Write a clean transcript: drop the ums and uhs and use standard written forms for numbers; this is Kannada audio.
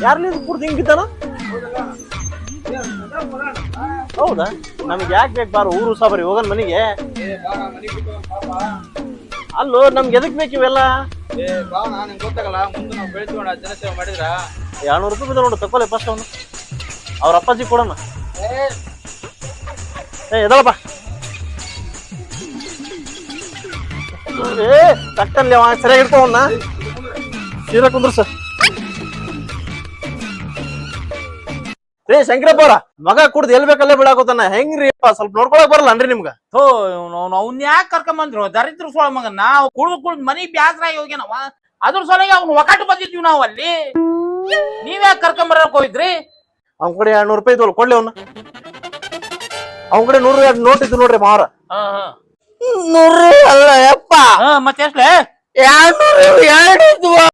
ಯಾರ್ಲಿಂದ ಕುಡ್ದು ಹಿಂಗಿದ್ದಾನ? ಹೌದಾ? ನಮ್ಗೆ ಯಾಕೆ ಬೇಕು ಬಾರ ಊರು ಸಾಬರಿ ಹೋಗನ್ ಮನಿಗೆ. ಅಲ್ಲೋ ನಮ್ಗೆ ಎದಕ್ ಬೇಕು ಇವೆಲ್ಲ? ಗೊತ್ತಾಗಲ್ಲ ಮುಂದೆ ನಾವು ಬೆಳೆಸ್ಕೊಂಡು ಜನಸೇವೆ ಮಾಡಿದ್ರ 200 ರೂಪಾಯಿ ಬಿದ್ದ ನೋಡು, ತಗೊಳ್ಳಿ ಫಸ್ಟ್ ಅವನು. ಅವ್ರ ಅಪ್ಪಾಜಿ ಕೊಡಮ್ಮ. ಎದಳಪ್ಪ ಕಟ್ಟಲ್ಲಿ ಅವ ಸರಿಯಾಗಿ ಇಟ್ಕೋವನ್ನ ಸೀರಾ ಕುಂದ್ರ ಸರ್. ಶಂಕರಪ್ಪ ಅವ್ರ ಮಗ ಕುಡ್ದು ಎಲ್ ಬೇಕಲ್ಲೇ ಬಿಡಾಕೋತಾನ, ಹೆಂಗ್ರಿ ಸ್ವಲ್ಪ ನೋಡ್ಕೊಳಕ್ ಬರಲ್ಲ ಅನ್ರಿ ನಿಮ್ಗ? ಅವ್ನ ಯಾಕೆ ಕರ್ಕೊಂಬಂದ್ರು ದರಿದ್ರ ಸೊಳ ಮಗ? ನಾವು ಕುಡ್ದು ಮನಿ ಬ್ಯಾಸರಾಗಿ ಹೋಗ್ಯನವ, ಅದ್ರ ಸಲಗೆ ಅವ್ನು ಒಕಾಟು ಬಂದಿದ್ವಿ ನಾವು ಅಲ್ಲಿ. ನೀವ್ಯಾಕೆ ಕರ್ಕೊಂಬರಕ್ ಹೋಗಿದ್ರಿ? ಅವ್ನ ಕಡೆ 200 ರೂಪಾಯಿ ಇದ್ವಲ್ಲ, ಕೊಡ್ಲಿ ಅವ್ನ. ಅವ್ನ ಕಡೆ 100 ನೋಟ್ ಇದ್ದು ನೋಡ್ರಿ ಮಾರ. 100 ಅಲ್ಲ ಯಪ್ಪ, ಮತ್ತೆ ಎಷ್ಟೇ? 200 2 ಇದ್ವು.